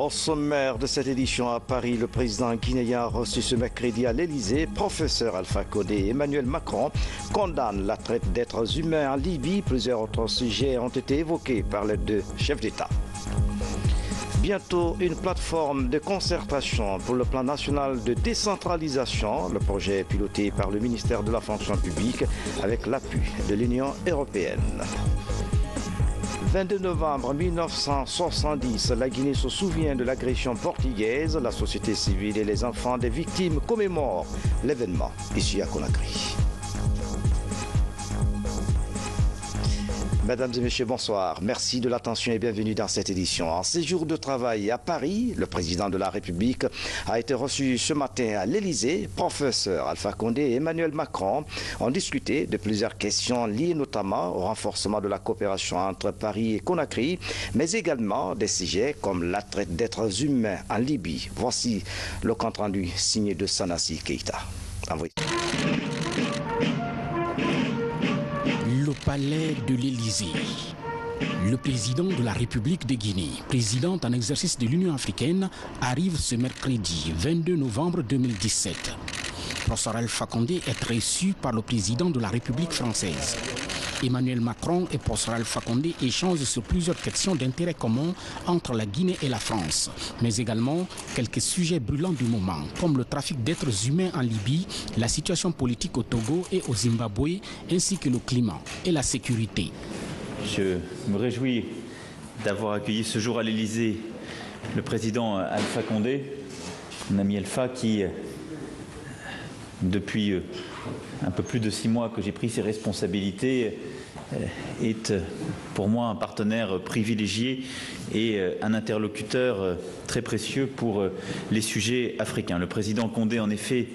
Au sommaire de cette édition à Paris, le président guinéen a reçu ce mercredi à l'Élysée, professeur Alpha Condé et Emmanuel Macron condamnent la traite d'êtres humains en Libye. Plusieurs autres sujets ont été évoqués par les deux chefs d'État. Bientôt, une plateforme de concertation pour le plan national de décentralisation. Le projet est piloté par le ministère de la fonction publique avec l'appui de l'Union européenne. 22 novembre 1970, la Guinée se souvient de l'agression portugaise. La société civile et les enfants des victimes commémorent l'événement ici à Conakry. Mesdames et messieurs, bonsoir. Merci de l'attention et bienvenue dans cette édition. En séjour de travail à Paris, le président de la République a été reçu ce matin à l'Élysée. Professeur Alpha Condé et Emmanuel Macron ont discuté de plusieurs questions liées notamment au renforcement de la coopération entre Paris et Conakry, mais également des sujets comme la traite d'êtres humains en Libye. Voici le compte-rendu signé de Sanassi Keïta. Envoyez. Le palais de l'Élysée. Le président de la République de Guinée, présidente en exercice de l'Union africaine, arrive ce mercredi 22 novembre 2017. Professeur Alpha Condé est reçu par le président de la République française. Emmanuel Macron et professeur Alpha Condé échangent sur plusieurs questions d'intérêt commun entre la Guinée et la France, mais également quelques sujets brûlants du moment, comme le trafic d'êtres humains en Libye, la situation politique au Togo et au Zimbabwe, ainsi que le climat et la sécurité. Je me réjouis d'avoir accueilli ce jour à l'Élysée le président Alpha Condé, mon ami Alpha, qui, depuis un peu plus de 6 mois que j'ai pris ses responsabilités, est pour moi un partenaire privilégié et un interlocuteur très précieux pour les sujets africains. Le président Condé, en effet,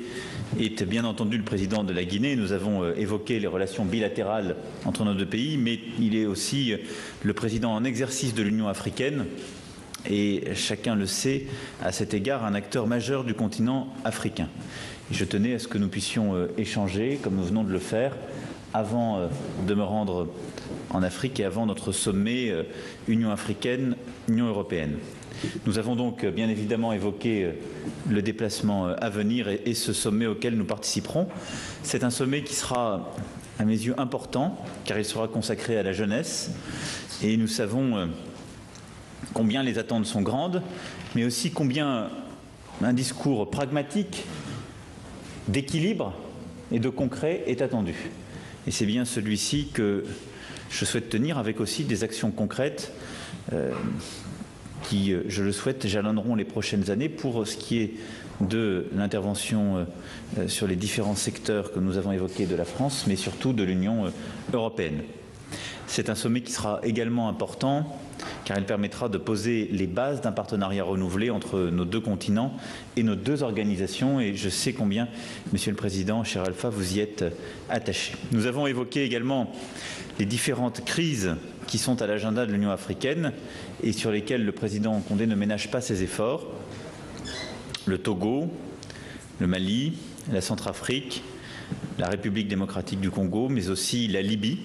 est bien entendu le président de la Guinée. Nous avons évoqué les relations bilatérales entre nos deux pays, mais il est aussi le président en exercice de l'Union africaine et chacun le sait, à cet égard, un acteur majeur du continent africain. Et je tenais à ce que nous puissions échanger, comme nous venons de le faire, avant de me rendre en Afrique et avant notre sommet Union africaine-Union européenne. Nous avons donc bien évidemment évoqué le déplacement à venir et ce sommet auquel nous participerons. C'est un sommet qui sera, à mes yeux, important, car il sera consacré à la jeunesse. Et nous savons combien les attentes sont grandes, mais aussi combien un discours pragmatique, d'équilibre et de concret est attendu. Et c'est bien celui-ci que je souhaite tenir, avec aussi des actions concrètes qui, je le souhaite, jalonneront les prochaines années pour ce qui est de l'intervention sur les différents secteurs que nous avons évoqués de la France, mais surtout de l'Union européenne. C'est un sommet qui sera également important car il permettra de poser les bases d'un partenariat renouvelé entre nos deux continents et nos deux organisations. Et je sais combien, Monsieur le Président, cher Alpha, vous y êtes attaché. Nous avons évoqué également les différentes crises qui sont à l'agenda de l'Union africaine et sur lesquelles le président Condé ne ménage pas ses efforts. Le Togo, le Mali, la Centrafrique, la République démocratique du Congo, mais aussi la Libye,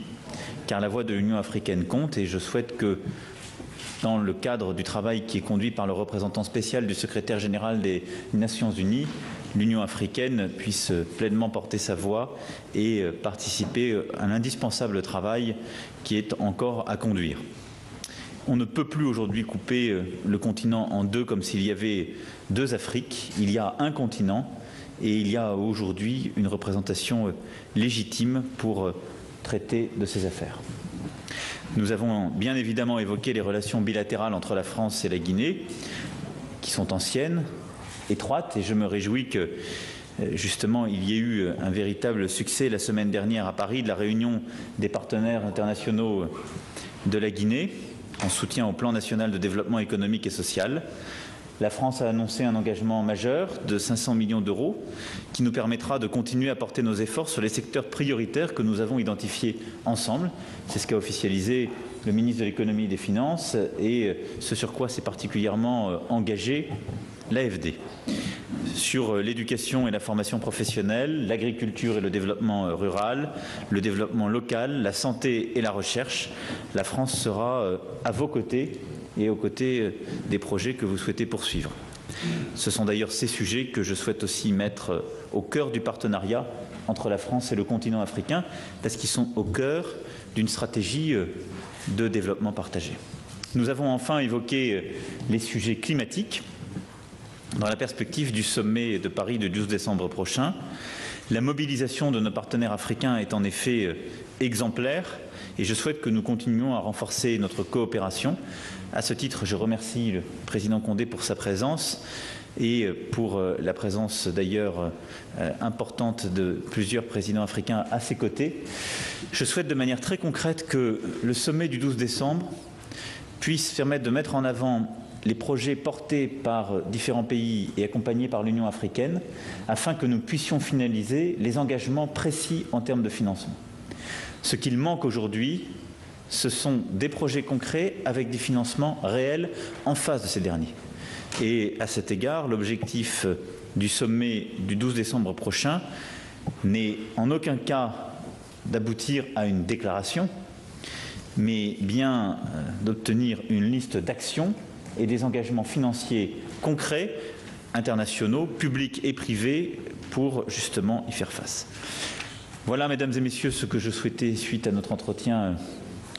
car la voix de l'Union africaine compte et je souhaite que, dans le cadre du travail qui est conduit par le représentant spécial du secrétaire général des Nations Unies, l'Union africaine puisse pleinement porter sa voix et participer à l'indispensable travail qui est encore à conduire. On ne peut plus aujourd'hui couper le continent en deux comme s'il y avait deux Afriques. Il y a un continent et il y a aujourd'hui une représentation légitime pour traiter de ces affaires. Nous avons bien évidemment évoqué les relations bilatérales entre la France et la Guinée, qui sont anciennes, étroites, et je me réjouis que, justement, il y ait eu un véritable succès la semaine dernière à Paris de la réunion des partenaires internationaux de la Guinée, en soutien au plan national de développement économique et social. La France a annoncé un engagement majeur de 500 millions d'euros qui nous permettra de continuer à porter nos efforts sur les secteurs prioritaires que nous avons identifiés ensemble. C'est ce qu'a officialisé le ministre de l'Économie et des Finances et ce sur quoi s'est particulièrement engagé l'AFD. Sur l'éducation et la formation professionnelle, l'agriculture et le développement rural, le développement local, la santé et la recherche, la France sera à vos côtés et aux côtés des projets que vous souhaitez poursuivre. Ce sont d'ailleurs ces sujets que je souhaite aussi mettre au cœur du partenariat entre la France et le continent africain, parce qu'ils sont au cœur d'une stratégie de développement partagé. Nous avons enfin évoqué les sujets climatiques dans la perspective du sommet de Paris du 12 décembre prochain. La mobilisation de nos partenaires africains est en effet exemplaire et je souhaite que nous continuions à renforcer notre coopération. À ce titre, je remercie le président Condé pour sa présence et pour la présence d'ailleurs importante de plusieurs présidents africains à ses côtés. Je souhaite de manière très concrète que le sommet du 12 décembre puisse permettre de mettre en avant les projets portés par différents pays et accompagnés par l'Union africaine afin que nous puissions finaliser les engagements précis en termes de financement. Ce qu'il manque aujourd'hui, ce sont des projets concrets avec des financements réels en face de ces derniers. Et à cet égard, l'objectif du sommet du 12 décembre prochain n'est en aucun cas d'aboutir à une déclaration, mais bien d'obtenir une liste d'actions et des engagements financiers concrets, internationaux, publics et privés, pour justement y faire face. Voilà, mesdames et messieurs, ce que je souhaitais, suite à notre entretien,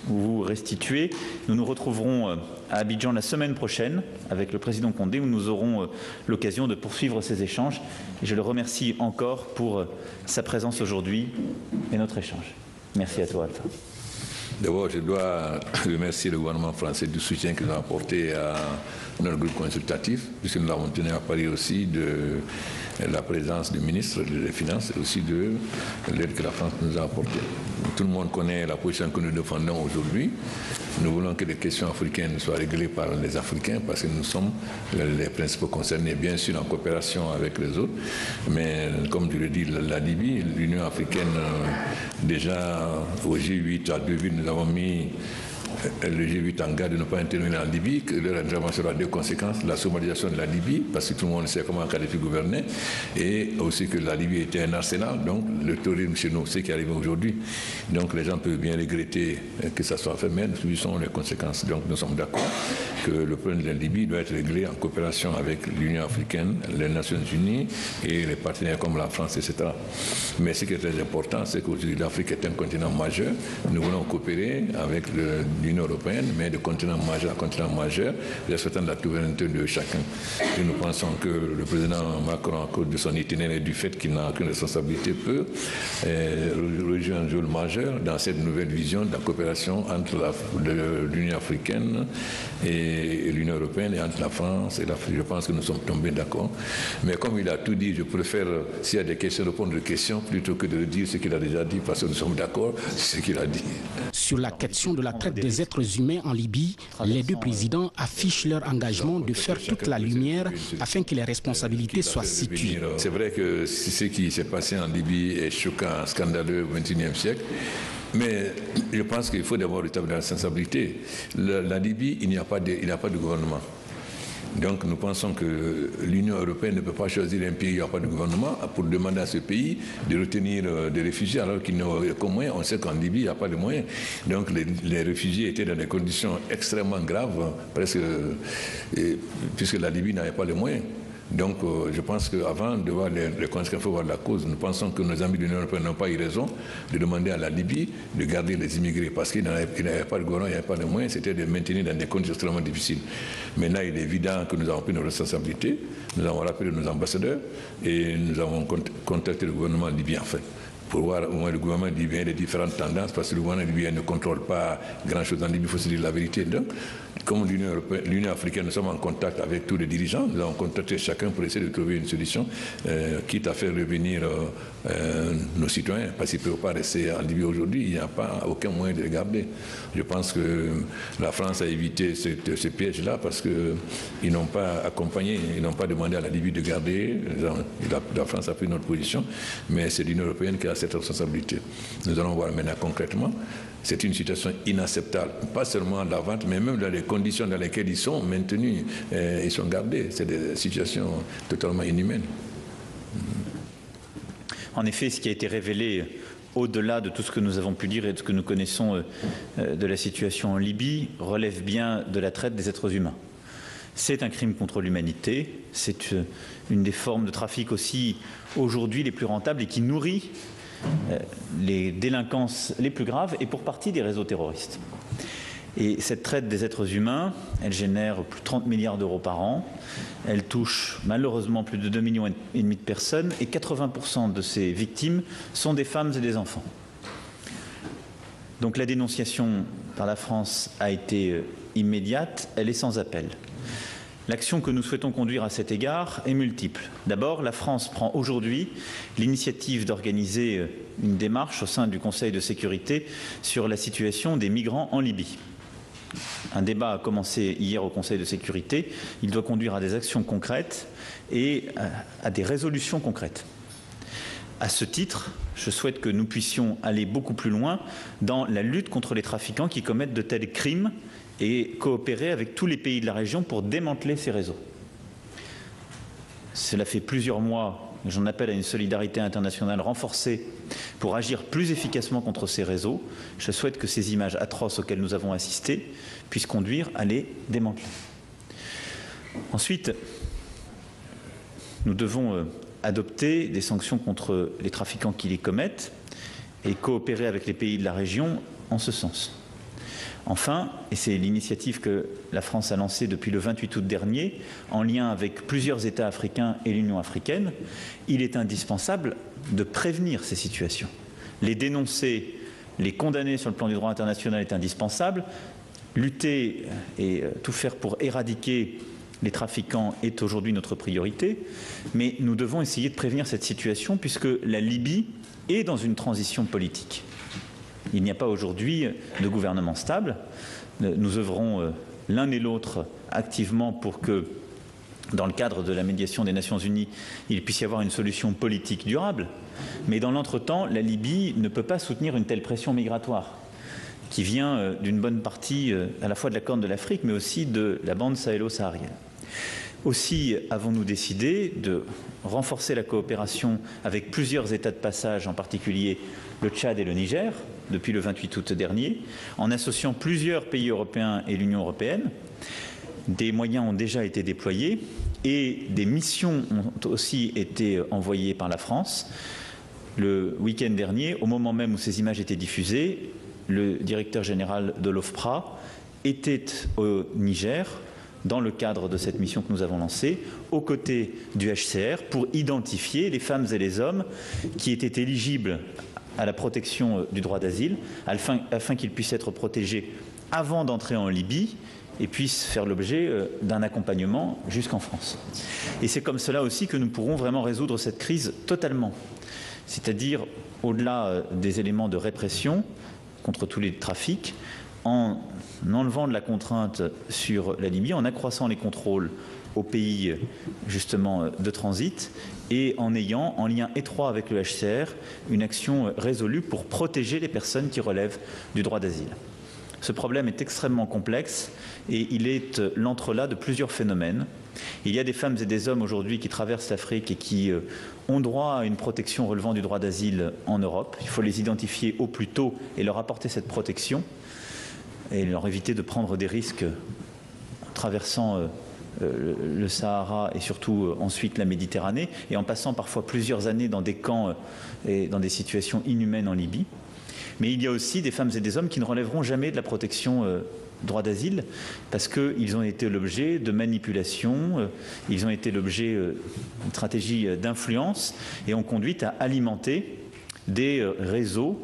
vous restituer. Nous nous retrouverons à Abidjan la semaine prochaine avec le président Condé, où nous aurons l'occasion de poursuivre ces échanges. Et je le remercie encore pour sa présence aujourd'hui et notre échange. Merci à toi, Alpha. D'abord, je dois remercier le gouvernement français du soutien qu'il a apporté à notre groupe consultatif, puisque nous l'avons tenu à Paris aussi de la présence du ministre des Finances et aussi de l'aide que la France nous a apportée. Tout le monde connaît la position que nous défendons aujourd'hui. Nous voulons que les questions africaines soient réglées par les Africains parce que nous sommes les principaux concernés, bien sûr en coopération avec les autres. Mais comme je l'ai dit, la Libye, l'Union africaine, déjà au G8 à Deauville, nous avons mis le G8 en garde de ne pas intervenir en Libye, que leur intervention aura deux conséquences, la somalisation de la Libye, parce que tout le monde sait comment Kadhafi gouvernait, et aussi que la Libye était un arsenal, donc le terrorisme chez nous, c'est ce qui arrive aujourd'hui. Donc les gens peuvent bien regretter que ça soit fait, mais nous subissons les conséquences. Donc nous sommes d'accord que le problème de la Libye doit être réglé en coopération avec l'Union africaine, les Nations unies et les partenaires comme la France, etc. Mais ce qui est très important, c'est qu'aujourd'hui l'Afrique est un continent majeur. Nous voulons coopérer avec l'Union européenne, mais de continent majeur à continent majeur, respectant la souveraineté de chacun. Et nous pensons que le président Macron, à cause de son itinéraire et du fait qu'il n'a aucune responsabilité, peut rejouer un rôle majeur dans cette nouvelle vision de la coopération entre l'Union africaine et l'Union européenne et entre la France et l'Afrique. Je pense que nous sommes tombés d'accord. Mais comme il a tout dit, je préfère, s'il y a des questions, répondre aux questions plutôt que de dire ce qu'il a déjà dit, parce que nous sommes d'accord sur ce qu'il a dit. Sur la question de la traite des êtres humains en Libye, les deux présidents affichent leur engagement de faire toute la lumière afin que les responsabilités soient situées. C'est vrai que ce qui s'est passé en Libye est choquant, scandaleux au XXIe siècle. Mais je pense qu'il faut d'abord établir la responsabilité. La Libye, il n'y a pas de gouvernement. Donc nous pensons que l'Union européenne ne peut pas choisir un pays où il n'y a pas de gouvernement pour demander à ce pays de retenir des réfugiés alors qu'il n'y a aucun moyen. On sait qu'en Libye, il n'y a pas de moyens. Donc les réfugiés étaient dans des conditions extrêmement graves, presque, puisque la Libye n'avait pas les moyens. Donc je pense qu'avant de voir les conséquences, il faut voir la cause. Nous pensons que nos amis de l'Union européenne n'ont pas eu raison de demander à la Libye de garder les immigrés parce qu'il n'y avait pas de gouvernement, il n'y avait pas de moyens, c'était de maintenir dans des conditions extrêmement difficiles. Maintenant, il est évident que nous avons pris nos responsabilités, nous avons rappelé nos ambassadeurs et nous avons contacté le gouvernement libyen en fait, pour voir au moins le gouvernement libyen les différentes tendances, parce que le gouvernement libyen ne contrôle pas grand-chose en Libye, il faut se dire la vérité. Donc, comme l'Union africaine, nous sommes en contact avec tous les dirigeants, nous avons contacté chacun pour essayer de trouver une solution, quitte à faire revenir nos citoyens, parce qu'ils ne peuvent pas rester en Libye aujourd'hui, il n'y a pas aucun moyen de les garder. Je pense que la France a évité ce piège-là, parce qu'ils n'ont pas accompagné, ils n'ont pas demandé à la Libye de garder, la France a pris notre position, mais c'est l'Union européenne qui a cette responsabilité. Nous allons voir maintenant concrètement. C'est une situation inacceptable, pas seulement la vente, mais même dans les conditions dans lesquelles ils sont maintenus, ils sont gardés. C'est des situations totalement inhumaines. En effet, ce qui a été révélé au-delà de tout ce que nous avons pu dire et de ce que nous connaissons de la situation en Libye, relève bien de la traite des êtres humains. C'est un crime contre l'humanité, c'est une des formes de trafic aussi aujourd'hui les plus rentables et qui nourrit les délinquances les plus graves et pour partie des réseaux terroristes. Et cette traite des êtres humains, elle génère plus de 30 milliards d'euros par an, elle touche malheureusement plus de 2,5 millions de personnes et 80% de ces victimes sont des femmes et des enfants. Donc la dénonciation par la France a été immédiate, elle est sans appel. L'action que nous souhaitons conduire à cet égard est multiple. D'abord, la France prend aujourd'hui l'initiative d'organiser une démarche au sein du Conseil de sécurité sur la situation des migrants en Libye. Un débat a commencé hier au Conseil de sécurité. Il doit conduire à des actions concrètes et à des résolutions concrètes. À ce titre, je souhaite que nous puissions aller beaucoup plus loin dans la lutte contre les trafiquants qui commettent de tels crimes et coopérer avec tous les pays de la région pour démanteler ces réseaux. Cela fait plusieurs mois que j'en appelle à une solidarité internationale renforcée pour agir plus efficacement contre ces réseaux. Je souhaite que ces images atroces auxquelles nous avons assisté puissent conduire à les démanteler. Ensuite, nous devons adopter des sanctions contre les trafiquants qui les commettent et coopérer avec les pays de la région en ce sens. Enfin, et c'est l'initiative que la France a lancée depuis le 28 août dernier, en lien avec plusieurs États africains et l'Union africaine, il est indispensable de prévenir ces situations. Les dénoncer, les condamner sur le plan du droit international est indispensable. Lutter et tout faire pour éradiquer les trafiquants est aujourd'hui notre priorité, mais nous devons essayer de prévenir cette situation puisque la Libye est dans une transition politique. Il n'y a pas aujourd'hui de gouvernement stable. Nous œuvrons l'un et l'autre activement pour que, dans le cadre de la médiation des Nations Unies, il puisse y avoir une solution politique durable. Mais dans l'entretemps, la Libye ne peut pas soutenir une telle pression migratoire qui vient d'une bonne partie à la fois de la Corne de l'Afrique, mais aussi de la bande sahélo-saharienne. Aussi avons-nous décidé de renforcer la coopération avec plusieurs États de passage, en particulier le Tchad et le Niger, depuis le 28 août dernier, en associant plusieurs pays européens et l'Union européenne. Des moyens ont déjà été déployés et des missions ont aussi été envoyées par la France. Le week-end dernier, au moment même où ces images étaient diffusées, le directeur général de l'OFPRA était au Niger, dans le cadre de cette mission que nous avons lancée, aux côtés du HCR, pour identifier les femmes et les hommes qui étaient éligibles à la protection du droit d'asile, afin qu'ils puissent être protégés avant d'entrer en Libye et puissent faire l'objet d'un accompagnement jusqu'en France. Et c'est comme cela aussi que nous pourrons vraiment résoudre cette crise totalement. C'est-à-dire, au-delà des éléments de répression contre tous les trafics, en enlevant de la contrainte sur la Libye, en accroissant les contrôles aux pays justement de transit et en ayant, en lien étroit avec le HCR, une action résolue pour protéger les personnes qui relèvent du droit d'asile. Ce problème est extrêmement complexe et il est l'entrelac de plusieurs phénomènes. Il y a des femmes et des hommes aujourd'hui qui traversent l'Afrique et qui ont droit à une protection relevant du droit d'asile en Europe. Il faut les identifier au plus tôt et leur apporter cette protection et leur éviter de prendre des risques en traversant le Sahara et surtout ensuite la Méditerranée et en passant parfois plusieurs années dans des camps et dans des situations inhumaines en Libye. Mais il y a aussi des femmes et des hommes qui ne relèveront jamais de la protection droit d'asile parce qu'ils ont été l'objet de manipulations, ils ont été l'objet d'une stratégie d'influence et ont conduit à alimenter des réseaux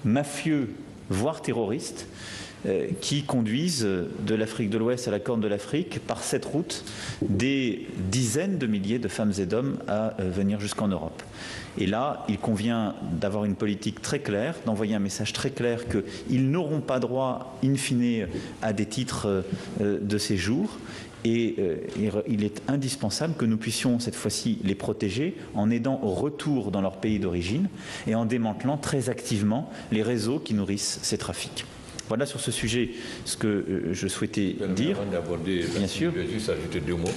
mafieux, voire terroristes, qui conduisent de l'Afrique de l'Ouest à la Corne de l'Afrique par cette route des dizaines de milliers de femmes et d'hommes à venir jusqu'en Europe. Et là, il convient d'avoir une politique très claire, d'envoyer un message très clair qu'ils n'auront pas droit, in fine, à des titres de séjour. Et il est indispensable que nous puissions cette fois-ci les protéger en aidant au retour dans leur pays d'origine et en démantelant très activement les réseaux qui nourrissent ces trafics. Voilà sur ce sujet ce que je souhaitais dire. Avant d'aborder, bien sûr. Je vais juste ajouter 2 mots.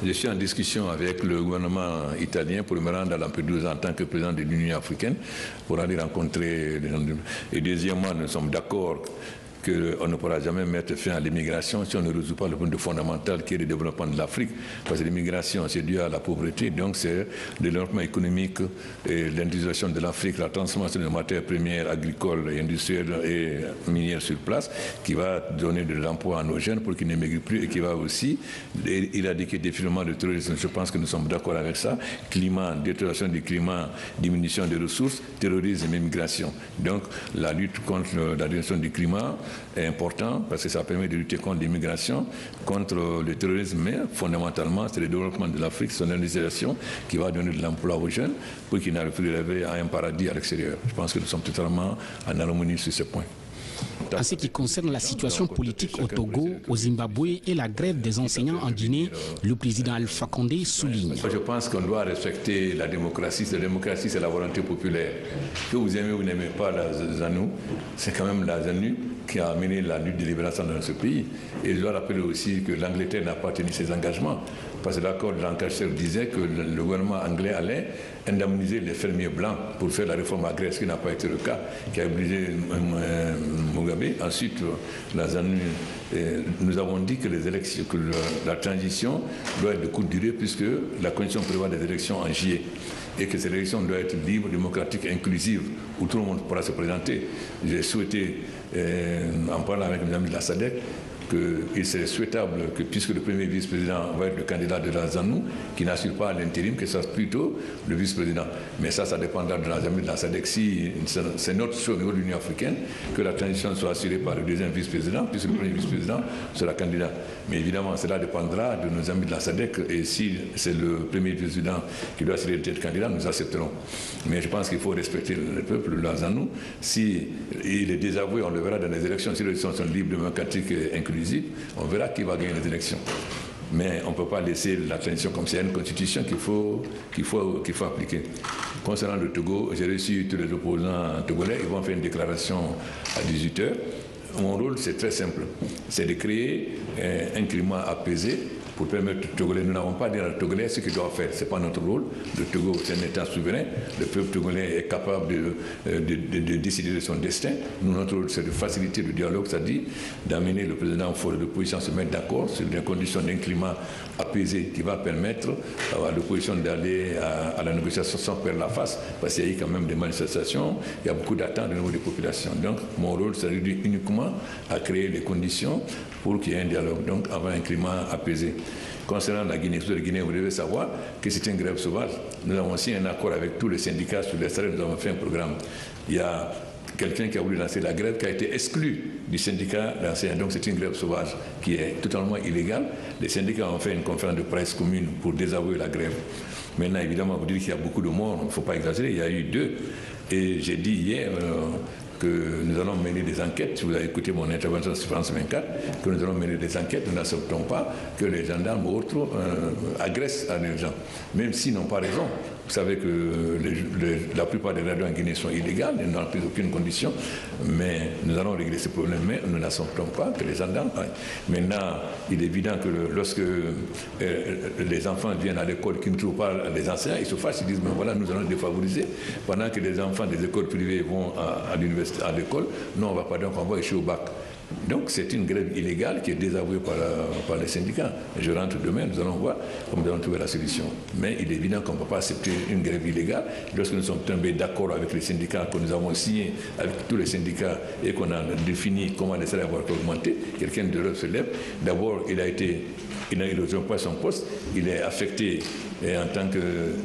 Je suis en discussion avec le gouvernement italien pour me rendre à Lampedusa en tant que président de l'Union africaine pour aller rencontrer les gens. Et deuxièmement, nous sommes d'accord qu'on ne pourra jamais mettre fin à l'immigration si on ne résout pas le point fondamental qui est le développement de l'Afrique. Parce que l'immigration, c'est dû à la pauvreté, donc c'est le développement économique et l'industrialisation de l'Afrique, la transformation des matières premières agricoles, industrielles et minières sur place qui va donner de l'emploi à nos jeunes pour qu'ils n'émigrent plus et qui va aussi éradiquer définitivement le terrorisme. Je pense que nous sommes d'accord avec ça. Climat, détérioration du climat, diminution des ressources, terrorisme et immigration. Donc la lutte contre la diminution du climat est important parce que ça permet de lutter contre l'immigration, contre le terrorisme, mais fondamentalement, c'est le développement de l'Afrique, son industrialisation qui va donner de l'emploi aux jeunes pour qu'ils n'arrivent plus à rêver à un paradis à l'extérieur. Je pense que nous sommes totalement en harmonie sur ce point. En ce qui concerne la situation politique au Togo, au Zimbabwe et la grève des enseignants en Guinée, le président Alpha Condé souligne. Je pense qu'on doit respecter la démocratie. La démocratie, c'est la volonté populaire. Que vous aimez ou n'aimez pas la ZANU, c'est quand même la ZANU qui a amené la lutte de libération dans ce pays. Et je dois rappeler aussi que l'Angleterre n'a pas tenu ses engagements. Parce que l'accord de Lancaster disait que le gouvernement anglais allait indemniser les fermiers blancs pour faire la réforme agraire, ce qui n'a pas été le cas, qui a obligé Mugabe. Ensuite, la ZANU, nous avons dit que les élections, que la transition doit être de courte durée puisque la Constitution prévoit des élections en juillet et que ces élections doivent être libres, démocratiques, inclusives, où tout le monde pourra se présenter. J'ai souhaité, en parlant avec mes amis de la SADC, qu'il serait souhaitable que, puisque le premier vice-président va être le candidat de la ZANU, qui n'assure pas l'intérim, que ce soit plutôt le vice-président. Mais ça dépendra de la ZANU de la SADC. Si c'est notre choix au niveau de l'Union africaine, que la transition soit assurée par le deuxième vice-président, puisque le premier vice-président sera candidat. Mais évidemment, cela dépendra de nos amis de la SADC. Et si c'est le premier vice-président qui doit être candidat, nous accepterons. Mais je pense qu'il faut respecter le peuple de la ZANU. Si il est désavoué, on le verra dans les élections. Si les élections sont libres, démocratiques et inclusives, on verra qui va gagner les élections. Mais on ne peut pas laisser la transition comme c'est une constitution qu'il faut appliquer. Concernant le Togo, j'ai reçu tous les opposants togolais. Ils vont faire une déclaration à 18h. Mon rôle, c'est très simple. C'est de créer un climat apaisé pour permettre aux Togolais. Nous n'avons pas dit à Togolais ce qu'ils doivent faire. Ce n'est pas notre rôle. Le Togo, c'est un État souverain. Le peuple togolais est capable de décider de son destin. Nous, notre rôle, c'est de faciliter le dialogue, c'est-à-dire d'amener le président fort de l'opposition à se mettre d'accord sur les conditions d'un climat apaisé qui va permettre à l'opposition d'aller à la négociation sans perdre la face, parce qu'il y a eu quand même des manifestations, il y a beaucoup d'attentes au niveau des populations. Donc, mon rôle, c'est uniquement à créer les conditions pour qu'il y ait un dialogue, donc avoir un climat apaisé. Concernant la Guinée, vous devez savoir que c'est une grève sauvage. Nous avons signé un accord avec tous les syndicats sur les salaires, nous avons fait un programme. Il y a quelqu'un qui a voulu lancer la grève qui a été exclu du syndicat d'enseignants. Donc c'est une grève sauvage qui est totalement illégale. Les syndicats ont fait une conférence de presse commune pour désavouer la grève. Maintenant, évidemment, vous dites qu'il y a beaucoup de morts, il ne faut pas exagérer, il y a eu 2. Et j'ai dit hier que nous allons mener des enquêtes, si vous avez écouté mon intervention sur France 24, que nous allons mener des enquêtes, nous n'acceptons pas que les gendarmes ou autres agressent les gens, même s'ils n'ont pas raison. Vous savez que la plupart des radios en Guinée sont illégales, elles n'ont plus aucune condition, mais nous allons régler ce problème, mais nous n'acceptons pas que les gendarmes aillent. Maintenant, il est évident que lorsque les enfants viennent à l'école qui ne trouvent pas les enseignants, ils se fâchent, ils disent, mais voilà, nous allons les défavoriser, pendant que les enfants des écoles privées vont à l'université, à l'école, non, on ne va pas, donc on va échouer au bac. Donc c'est une grève illégale qui est désavouée par les syndicats. Je rentre demain, nous allons voir comment nous allons trouver la solution. Mais il est évident qu'on ne peut pas accepter une grève illégale. Lorsque nous sommes tombés d'accord avec les syndicats, que nous avons signé avec tous les syndicats et qu'on a défini comment les salaires vont augmenter, quelqu'un de l'autre se lève. D'abord, il ne rejoint pas son poste, il est affecté en tant que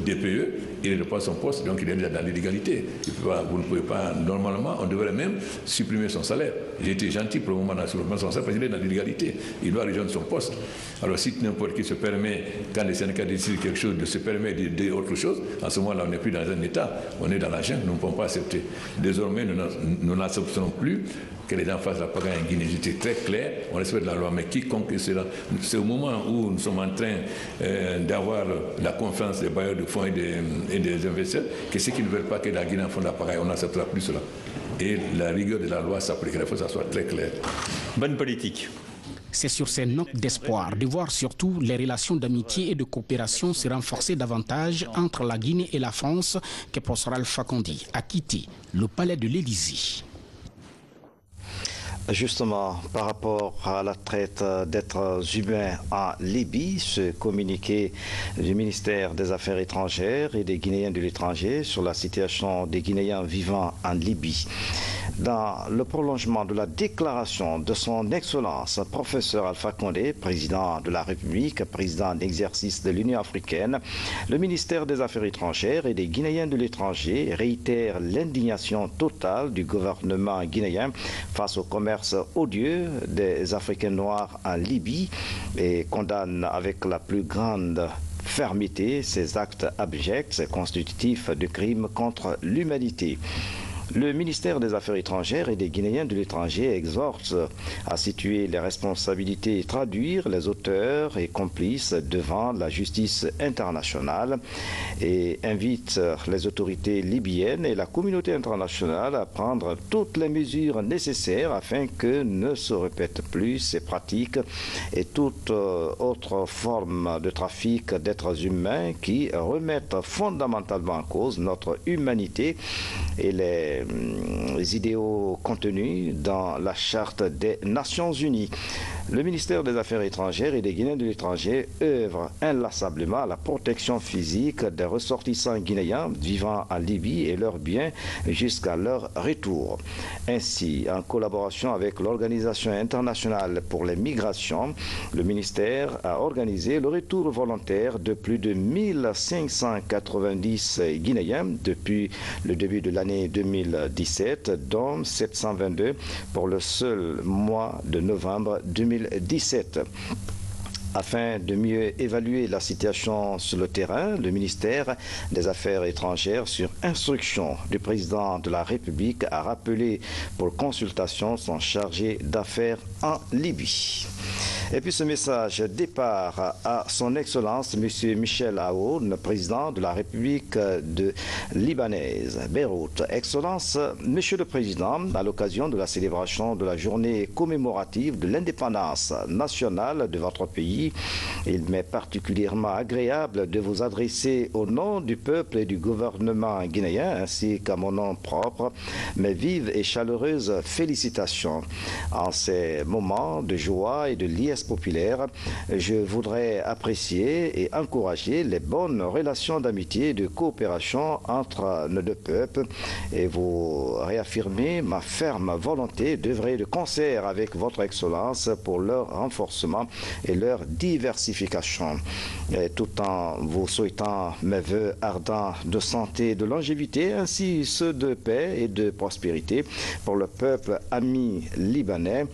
DPE, il ne rejoint pas son poste, donc il est dans l'illégalité. Vous ne pouvez pas, normalement, on devrait même supprimer son salaire. J'ai été gentil pour le moment dans son salaire parce qu'il est dans l'illégalité. Il doit rejoindre son poste. Alors si n'importe qui se permet, quand les syndicats décident quelque chose, de se permettre de dire autre chose, en ce moment-là, on n'est plus dans un État, on est dans la jungle, nous ne pouvons pas accepter. Désormais, nous n'acceptons plus que les gens fassent la pagaille en Guinée. J'étais très clair, on respecte la loi, mais quiconque c'est au moment où nous sommes en train d'avoir la confiance des bailleurs de fonds et des investisseurs, que ceux qui ne veulent pas que la Guinée en fasse la pagaille, on n'acceptera plus cela. Et la rigueur de la loi s'appliquera, il faut que ça soit très clair. Bonne politique. C'est sur ces notes d'espoir de voir surtout les relations d'amitié et de coopération se renforcer davantage entre la Guinée et la France que professeur Alpha Condé a quitté le palais de l'Élysée. Justement, par rapport à la traite d'êtres humains en Libye, ce communiqué du ministère des Affaires étrangères et des Guinéens de l'étranger sur la situation des Guinéens vivant en Libye. Dans le prolongement de la déclaration de son Excellence, professeur Alpha Condé, président de la République, président en exercice de l'Union africaine, le ministère des Affaires étrangères et des Guinéens de l'étranger réitère l'indignation totale du gouvernement guinéen face au commerce odieux des Africains noirs en Libye et condamne avec la plus grande fermeté ces actes abjects constitutifs de crimes contre l'humanité. Le ministère des Affaires étrangères et des Guinéens de l'étranger exhorte à situer les responsabilités et traduire les auteurs et complices devant la justice internationale et invite les autorités libyennes et la communauté internationale à prendre toutes les mesures nécessaires afin que ne se répètent plus ces pratiques et toute autre forme de trafic d'êtres humains qui remettent fondamentalement en cause notre humanité et les idéaux contenus dans la Charte des Nations Unies. Le ministère des Affaires étrangères et des Guinéens de l'étranger œuvre inlassablement à la protection physique des ressortissants guinéens vivant en Libye et leurs biens jusqu'à leur retour. Ainsi, en collaboration avec l'Organisation internationale pour les migrations, le ministère a organisé le retour volontaire de plus de 1590 Guinéens depuis le début de l'année 2017, dont 722 pour le seul mois de novembre 2017. Afin de mieux évaluer la situation sur le terrain, le ministère des Affaires étrangères, sur instruction du président de la République, a rappelé pour consultation son chargé d'affaires en Libye. Et puis ce message départ à son Excellence M. Michel Aoun, président de la République libanaise, Beyrouth. Excellence, Monsieur le Président, à l'occasion de la célébration de la journée commémorative de l'indépendance nationale de votre pays, il m'est particulièrement agréable de vous adresser au nom du peuple et du gouvernement guinéen, ainsi qu'à mon nom propre, mes vives et chaleureuses félicitations. En ces moments de joie et de liesse populaire, je voudrais apprécier et encourager les bonnes relations d'amitié et de coopération entre nos deux peuples et vous réaffirmer ma ferme volonté d'œuvrer de concert avec votre Excellence pour leur renforcement et leur diversification, et tout en vous souhaitant mes vœux ardents de santé et de longévité, ainsi ceux de paix et de prospérité pour le peuple ami libanais.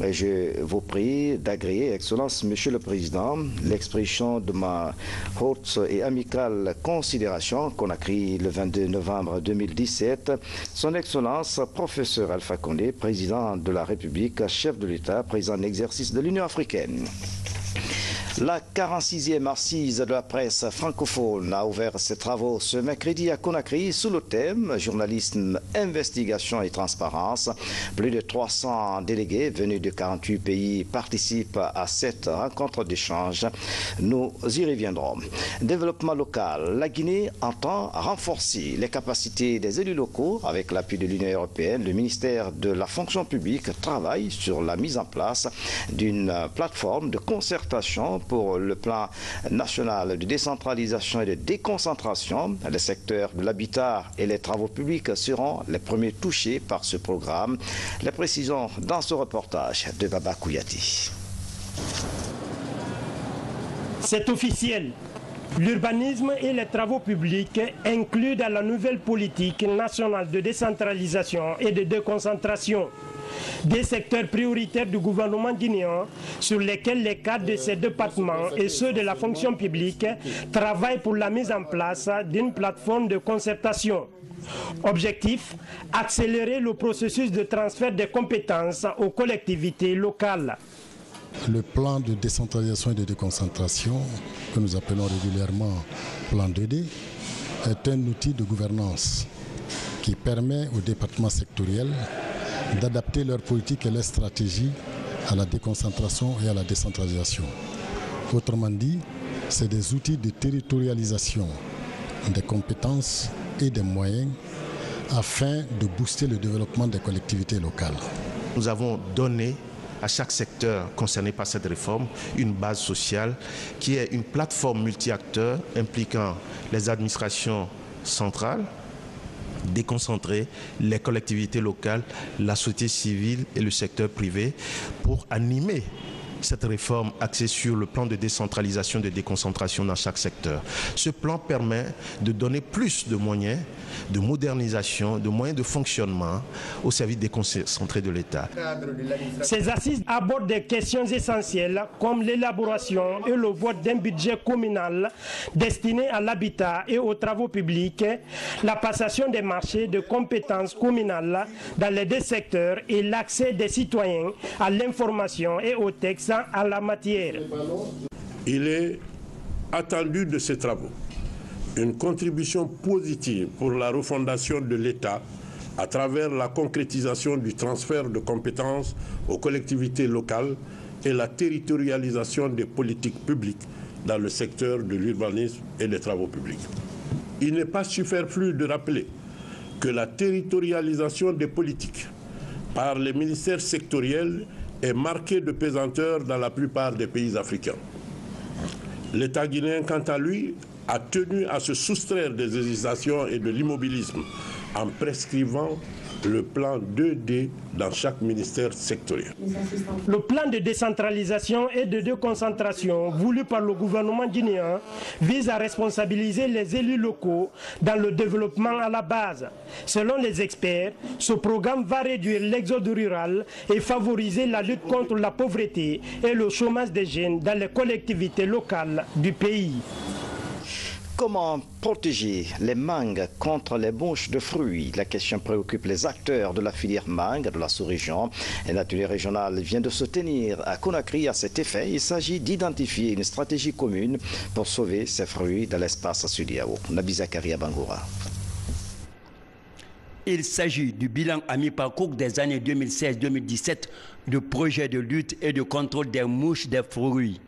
Et je vous prie d'agréer, Excellence, Monsieur le Président, l'expression de ma haute et amicale considération qu'on a créée le 22 novembre 2017, son Excellence, professeur Alpha Condé, président de la République, chef de l'État, président en exercice de l'Union africaine. La 46e assise de la presse francophone a ouvert ses travaux ce mercredi à Conakry sous le thème « Journalisme, investigation et transparence ». Plus de 300 délégués venus de 48 pays participent à cette rencontre d'échange. Nous y reviendrons. Développement local. La Guinée entend renforcer les capacités des élus locaux avec l'appui de l'Union européenne. Le ministère de la fonction publique travaille sur la mise en place d'une plateforme de concertation pour le plan national de décentralisation et de déconcentration. Les secteurs de l'habitat et les travaux publics seront les premiers touchés par ce programme. Les précisions dans ce reportage de Baba Kouyati. C'est officiel. L'urbanisme et les travaux publics inclus dans la nouvelle politique nationale de décentralisation et de déconcentration. Des secteurs prioritaires du gouvernement guinéen sur lesquels les cadres de ces départements et ceux de la fonction publique travaillent pour la mise en place d'une plateforme de concertation. Objectif, accélérer le processus de transfert des compétences aux collectivités locales. Le plan de décentralisation et de déconcentration, que nous appelons régulièrement plan 2D, est un outil de gouvernance qui permet aux départements sectoriels d'adapter leur politique et leur stratégie à la déconcentration et à la décentralisation. Autrement dit, c'est des outils de territorialisation des compétences et des moyens afin de booster le développement des collectivités locales. Nous avons donné à chaque secteur concerné par cette réforme une base sociale qui est une plateforme multi-acteurs impliquant les administrations centrales, déconcentrées, les collectivités locales, la société civile et le secteur privé pour animer cette réforme axée sur le plan de décentralisation et de déconcentration dans chaque secteur. Ce plan permet de donner plus de moyens de modernisation, de moyens de fonctionnement au service déconcentré de l'État. Ces assises abordent des questions essentielles comme l'élaboration et le vote d'un budget communal destiné à l'habitat et aux travaux publics, la passation des marchés de compétences communales dans les deux secteurs et l'accès des citoyens à l'information et aux textes en la matière. Il est attendu de ces travaux une contribution positive pour la refondation de l'État à travers la concrétisation du transfert de compétences aux collectivités locales et la territorialisation des politiques publiques dans le secteur de l'urbanisme et des travaux publics. Il n'est pas superflu de rappeler que la territorialisation des politiques par les ministères sectoriels est marquée de pesanteur dans la plupart des pays africains. L'État guinéen, quant à lui, a tenu à se soustraire des hésitations et de l'immobilisme en prescrivant le plan 2D dans chaque ministère sectoriel. Le plan de décentralisation et de déconcentration voulu par le gouvernement guinéen vise à responsabiliser les élus locaux dans le développement à la base. Selon les experts, ce programme va réduire l'exode rural et favoriser la lutte contre la pauvreté et le chômage des jeunes dans les collectivités locales du pays. Comment protéger les mangues contre les mouches de fruits? La question préoccupe les acteurs de la filière mangue de la sous-région. Un atelier régional vient de se tenir à Conakry à cet effet. Il s'agit d'identifier une stratégie commune pour sauver ces fruits dans l'espace Sudiao. Nabi Zakaria Bangoura. Il s'agit du bilan à mi-parcours des années 2016-2017 du projet de lutte et de contrôle des mouches des fruits.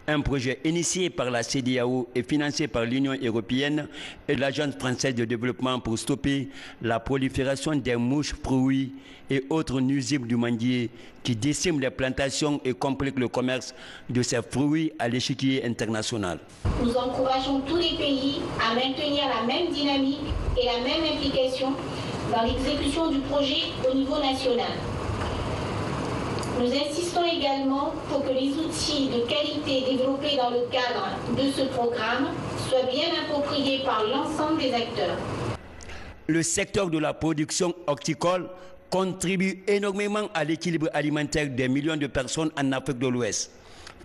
Un projet initié par la CEDEAO et financé par l'Union européenne et l'Agence française de développement pour stopper la prolifération des mouches, fruits et autres nuisibles du manguier qui déciment les plantations et compliquent le commerce de ces fruits à l'échiquier international. Nous encourageons tous les pays à maintenir la même dynamique et la même implication dans l'exécution du projet au niveau national. Nous insistons également pour que les outils de qualité développés dans le cadre de ce programme soient bien appropriés par l'ensemble des acteurs. Le secteur de la production horticole contribue énormément à l'équilibre alimentaire des millions de personnes en Afrique de l'Ouest.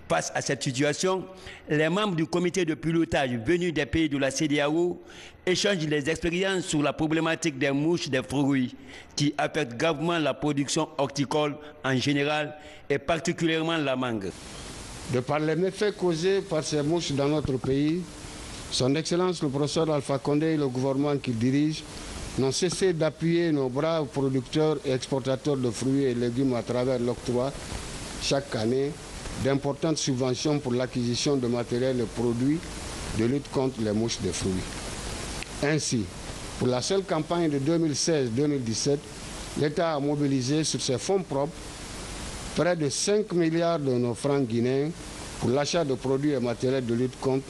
Face à cette situation, les membres du comité de pilotage venus des pays de la CEDEAO échangent les expériences sur la problématique des mouches des fruits qui affectent gravement la production horticole en général et particulièrement la mangue. De par les méfaits causés par ces mouches dans notre pays, Son Excellence le professeur Alpha Condé et le gouvernement qu'il dirige n'ont cessé d'appuyer nos braves producteurs et exportateurs de fruits et légumes à travers l'octroi chaque année d'importantes subventions pour l'acquisition de matériel et produits de lutte contre les mouches de fruits. Ainsi, pour la seule campagne de 2016-2017, l'État a mobilisé sur ses fonds propres près de 5 milliards de nos francs guinéens pour l'achat de produits et matériels de lutte contre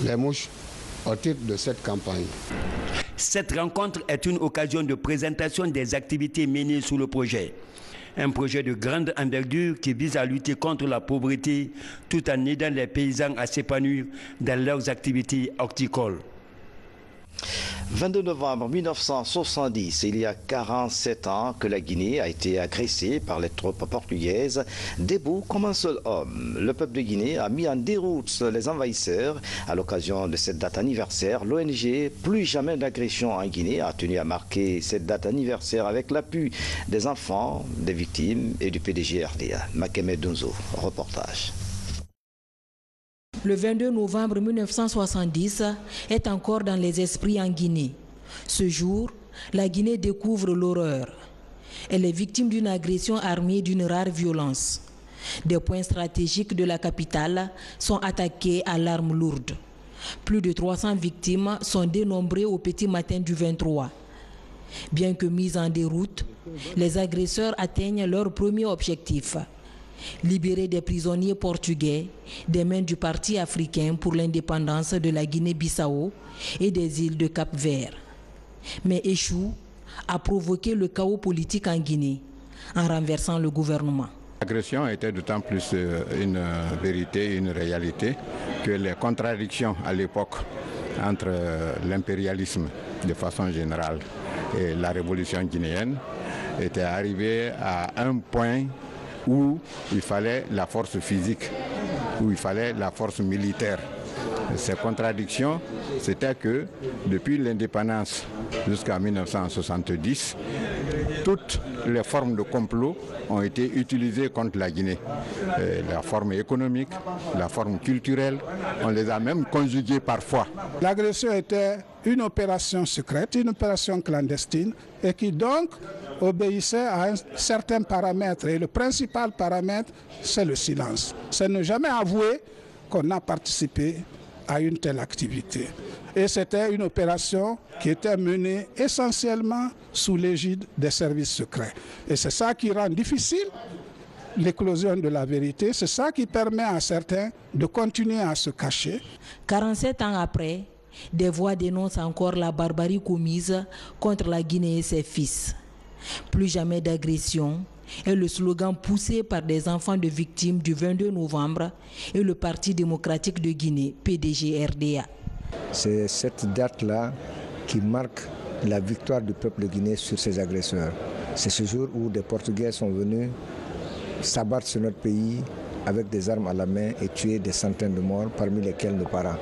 les mouches au titre de cette campagne. Cette rencontre est une occasion de présentation des activités menées sous le projet. Un projet de grande envergure qui vise à lutter contre la pauvreté tout en aidant les paysans à s'épanouir dans leurs activités horticoles. 22 novembre 1970, il y a 47 ans que la Guinée a été agressée par les troupes portugaises, debout comme un seul homme. Le peuple de Guinée a mis en déroute les envahisseurs. À l'occasion de cette date anniversaire, l'ONG Plus jamais d'agression en Guinée a tenu à marquer cette date anniversaire avec l'appui des enfants, des victimes et du PDG RDA. Makeme Dunzo, reportage. Le 22 novembre 1970 est encore dans les esprits en Guinée. Ce jour, la Guinée découvre l'horreur. Elle est victime d'une agression armée d'une rare violence. Des points stratégiques de la capitale sont attaqués à l'arme lourde. Plus de 300 victimes sont dénombrées au petit matin du 23. Bien que mis en déroute, les agresseurs atteignent leur premier objectif: libérer des prisonniers portugais des mains du Parti africain pour l'indépendance de la Guinée-Bissau et des îles de Cap-Vert. Mais échouent à provoquer le chaos politique en Guinée en renversant le gouvernement. L'agression était d'autant plus une vérité, une réalité, que les contradictions à l'époque entre l'impérialisme de façon générale et la révolution guinéenne étaient arrivées à un point où il fallait la force physique, où il fallait la force militaire. Ces contradictions, c'était que depuis l'indépendance jusqu'en 1970, toutes les formes de complot ont été utilisées contre la Guinée. La forme économique, la forme culturelle, on les a même conjuguées parfois. L'agression était une opération secrète, une opération clandestine, et qui donc obéissait à un certain paramètre. Et le principal paramètre, c'est le silence. C'est ne jamais avouer qu'on a participé à une telle activité. Et c'était une opération qui était menée essentiellement sous l'égide des services secrets. Et c'est ça qui rend difficile l'éclosion de la vérité, c'est ça qui permet à certains de continuer à se cacher. 47 ans après, des voix dénoncent encore la barbarie commise contre la Guinée et ses fils. Plus jamais d'agression est le slogan poussé par des enfants de victimes du 22 novembre et le Parti démocratique de Guinée, PDG-RDA. C'est cette date-là qui marque la victoire du peuple guinéen sur ces agresseurs. C'est ce jour où des Portugais sont venus s'abattre sur notre pays avec des armes à la main et tuer des centaines de morts, parmi lesquels nos parents.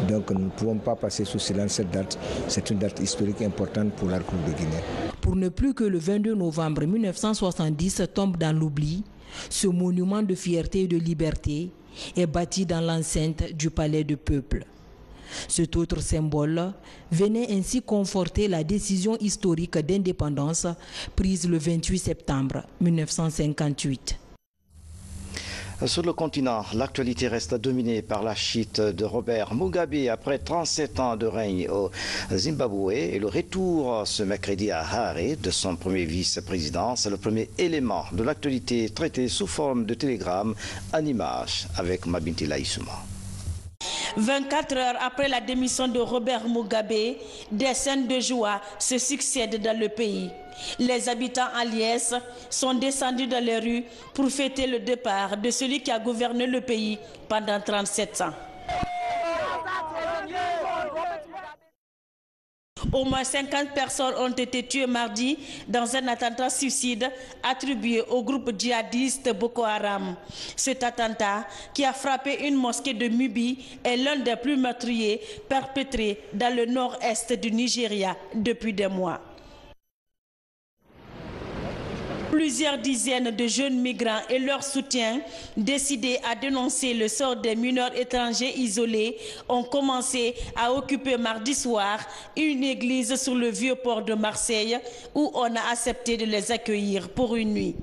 Donc nous ne pouvons pas passer sous silence cette date. C'est une date historique importante pour la République de Guinée. Pour ne plus que le 22 novembre 1970 tombe dans l'oubli, ce monument de fierté et de liberté est bâti dans l'enceinte du Palais du Peuple. Cet autre symbole venait ainsi conforter la décision historique d'indépendance prise le 28 septembre 1958. Sur le continent, l'actualité reste dominée par la chute de Robert Mugabe après 37 ans de règne au Zimbabwe et le retour ce mercredi à Harare de son premier vice-président. C'est le premier élément de l'actualité traité sous forme de télégramme en images avec Mabinti Laïsouma. 24 heures après la démission de Robert Mugabe, des scènes de joie se succèdent dans le pays. Les habitants en liesse sont descendus dans les rues pour fêter le départ de celui qui a gouverné le pays pendant 37 ans. Au moins 50 personnes ont été tuées mardi dans un attentat suicide attribué au groupe djihadiste Boko Haram. Cet attentat, qui a frappé une mosquée de Mubi, est l'un des plus meurtriers perpétrés dans le nord-est du Nigeria depuis des mois. Plusieurs dizaines de jeunes migrants et leurs soutiens, décidés à dénoncer le sort des mineurs étrangers isolés, ont commencé à occuper mardi soir une église sur le vieux port de Marseille où on a accepté de les accueillir pour une nuit.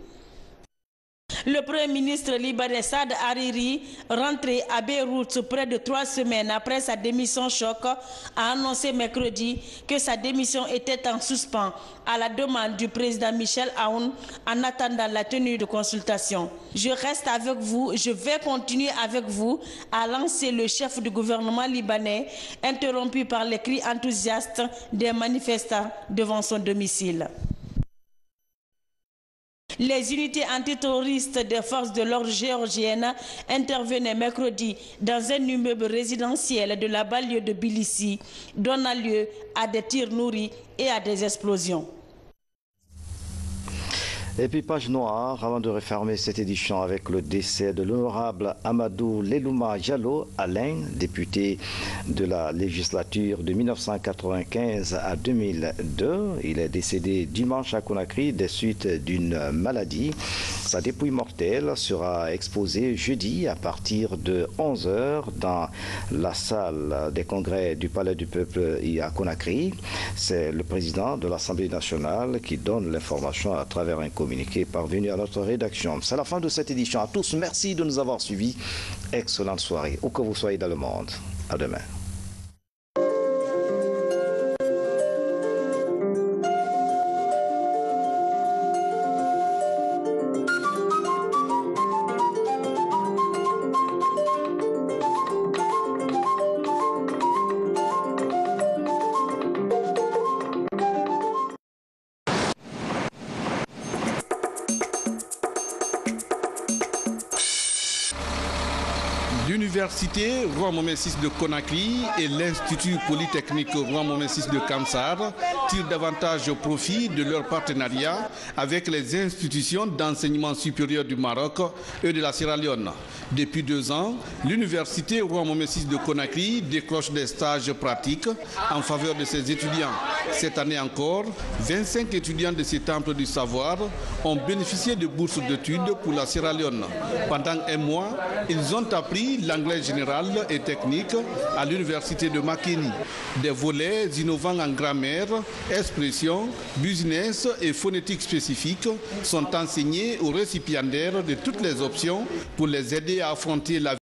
Le Premier ministre libanais Saad Hariri, rentré à Beyrouth près de 3 semaines après sa démission choc, a annoncé mercredi que sa démission était en suspens à la demande du président Michel Aoun en attendant la tenue de consultation. Je reste avec vous, je vais continuer avec vous, a lancé le chef du gouvernement libanais, interrompu par les cris enthousiastes des manifestants devant son domicile. Les unités antiterroristes des forces de l'ordre géorgiennes intervenaient mercredi dans un immeuble résidentiel de la banlieue de Tbilissi, donnant lieu à des tirs nourris et à des explosions. Et puis page noire, avant de refermer cette édition avec le décès de l'honorable Amadou Lelouma Diallo Alain, député de la législature de 1995 à 2002. Il est décédé dimanche à Conakry des suites d'une maladie. Sa dépouille mortelle sera exposée jeudi à partir de 11h dans la salle des congrès du Palais du Peuple à Conakry. C'est le président de l'Assemblée nationale qui donne l'information à travers un communiqué parvenu à notre rédaction. C'est la fin de cette édition. À tous, merci de nous avoir suivis. Excellente soirée, où que vous soyez dans le monde. À demain. L'Université Roi Mohamed VI de Conakry et l'Institut Polytechnique Roi Mohamed VI de Kamsar tirent davantage profit de leur partenariat avec les institutions d'enseignement supérieur du Maroc et de la Sierra Leone. Depuis 2 ans, l'Université Roi Mohamed VI de Conakry décroche des stages pratiques en faveur de ses étudiants. Cette année encore, 25 étudiants de ces temples du savoir ont bénéficié de bourses d'études pour la Sierra Leone. Pendant 1 mois, ils ont appris l'anglais général et technique à l'université de Makeni. Des volets innovants en grammaire, expression, business et phonétique spécifiques sont enseignés aux récipiendaires de toutes les options pour les aider à affronter la vie